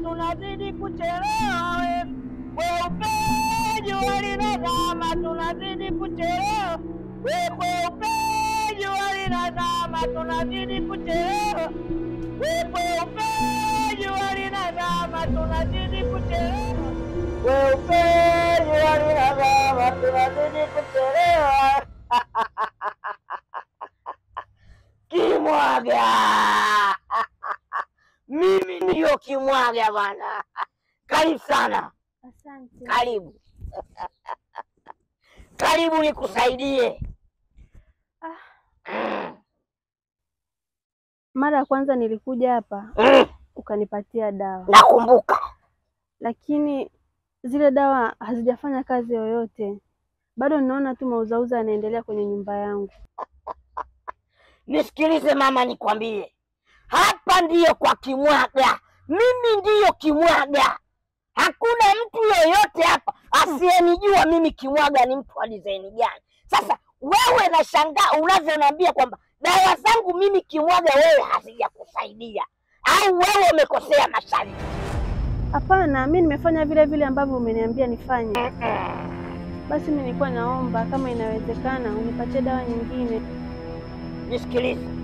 tunazidi kuchelewa weupe jua linazama tunazidi kuchelewa weupe jua linazama tunazidi kuchelewa weupe jua linazama tunazidi kuchelewa weupe jua linazama tunazidi kuchelewa Kimwaga mimi ndio Kimwaga bana. Karibu sana. Asante. Karibu. Karibu nikusaidie. Mara ya kwanza nilikuja hapa ukanipatia dawa. Nakumbuka. Lakini zile dawa hazijafanya kazi yoyote. Bado ninaona tu mauzauza yanaendelea kwenye nyumba yangu. Nisikilize mama nikwambie. Hapa ndiyo kwa Kimwaga. Mimi ndiyo Kimwaga. Hakuna mtu yoyote hapa asiyenijua mimi Kimwaga ni mtu wa design gani. Sasa wewe nashangaa unavyoniambia kwamba dawa zangu mimi Kimwaga wewe hazijakusaidia au wewe umekosea masharti. Hapana, mimi nimefanya vile vile ambavyo umeniambia nifanye. Basi mimi nilikuwa naomba kama inawezekana unipatie dawa nyingine. Nisikilize.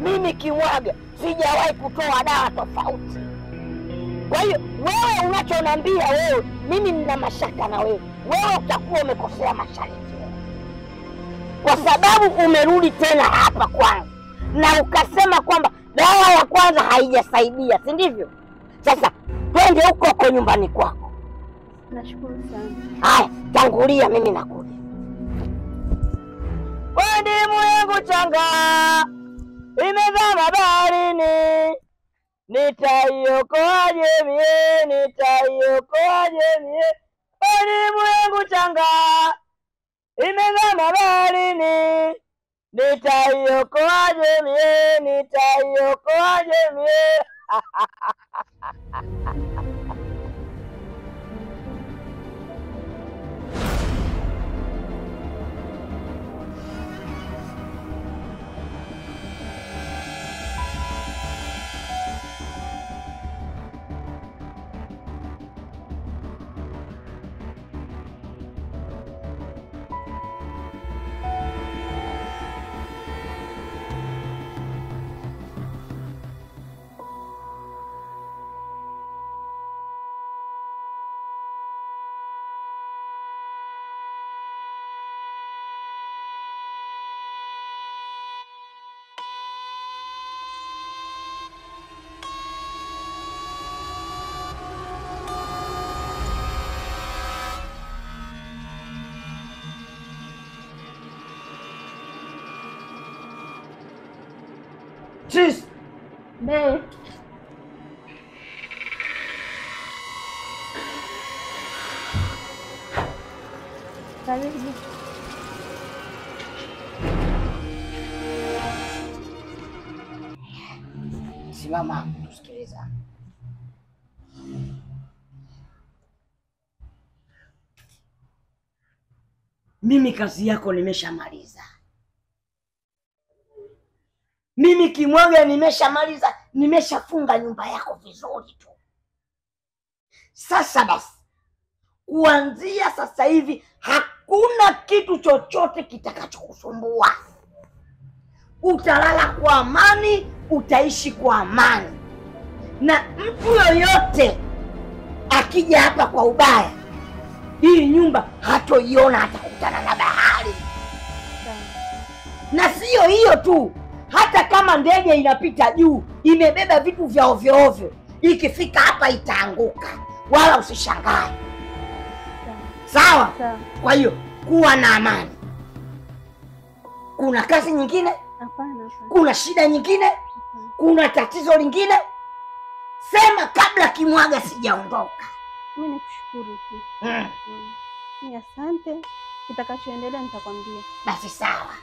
Mimi Kimwaga sijawahi kutoa dawa tofauti. Kwa hiyo wewe unachoniambia wewe mimi nina mashaka na wewe. Wewe utakuwa umekosea masharti. Kwa sababu umerudi tena hapa kwangu na ukasema kwamba dawa ya kwanza haijasaidia, si ndivyo? Sasa twende huko nyumbani kwako. Nashukuru sana. Haya, tangulia mimi nakuja. Ndimu yangu changa imezama baharini, nitaiokoaje mie, nitaiokoaje mie? Ndimu yangu changa imezama baharini, nitaiokoaje mie, nitaiokoaje mie? Cheese. Be. Karibu. Simama, tusikiliza. Mimi kazi yako nimeshamaliza. Mimi Kimwaga nimeshamaliza, nimeshafunga nyumba yako vizuri tu. Sasa basi, kuanzia sasa hivi hakuna kitu chochote kitakachokusumbua. Utalala kwa amani, utaishi kwa amani. Na mtu yoyote akija hapa kwa ubaya, hii nyumba hatoiona, atakutana na bahari. Na sio hiyo tu, hata kama ndege inapita juu imebeba vitu vya ovyo ovyo, ikifika hapa itaanguka, wala usishangae. Sawa? Kwa hiyo kuwa na amani. Kuna kazi nyingine? Hapana. Kuna shida nyingine? Kuna tatizo lingine? Sema kabla Kimwaga sijaondoka. Mimi nikushukuru tu. Ni asante. Kitakachoendelea nitakwambia. Basi sawa.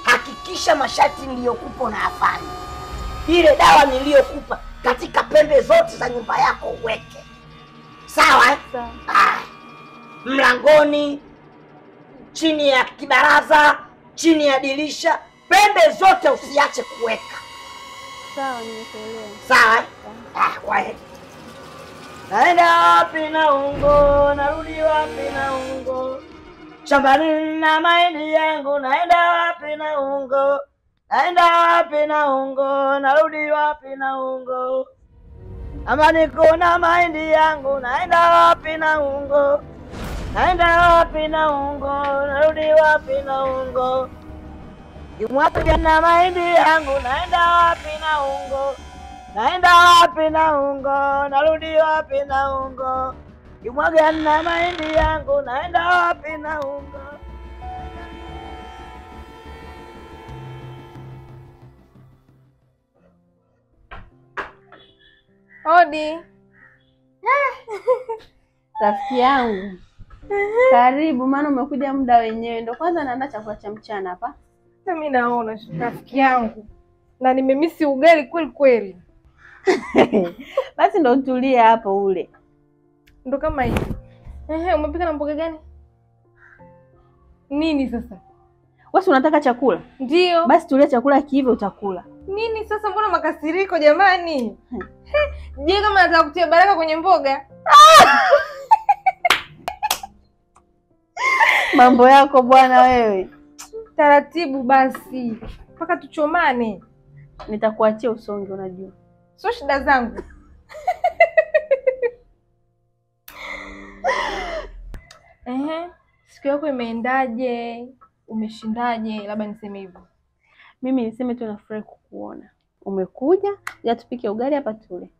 Hakikisha masharti niliyokupa na afanye. Ile dawa niliyokupa katika pembe zote za nyumba yako uweke. Sawa? Sawa. Mlangoni, chini ya kibaraza, chini ya dirisha, pembe zote usiache kuweka. Sawa, nimekuelewa. Sawa? Kwa heri. naenda wapi na ungo, narudi wapi na ungo. Shambani na mahindi yangu, naenda wapi na ungo, naenda wapi na ungo, narudi wapi na ungo. Ama niko na mahindi yangu, naenda wapi na ungo, naenda wapi na ungo, narudi wapi na ungo. Kimwaga na mahindi yangu, naenda wapi na ungo, naenda wapi na ungo, narudi wapi na ungo. Kimwaga na mahindi yangu, naenda wapi na ungo. Odi. Rafiki yangu. Karibu, maana umekuja muda wenyewe. Ndio kwanza naandaa chakula cha mchana hapa. Mimi naona rafiki yangu. Na nimemisi ugali kweli kweli. Basi ndio utulie hapo ule. Ndio kama hivi. Umepika na mboga gani? Nini sasa? Wewe unataka chakula? Ndio. Basi tulia chakula kiive utakula. Nini sasa, mbona makasiriko jamani? Je, kama nataka kutia baraka kwenye mboga? Mambo yako bwana wewe. Taratibu basi. Mpaka tuchomane. Nitakuachia usonge unajua. Sio shida zangu. Siku yako imeendaje? Umeshindaje? Labda niseme hivyo. Mimi niseme tu nafurahi kukuona. Umekuja, ya tupike ugali hapa tule.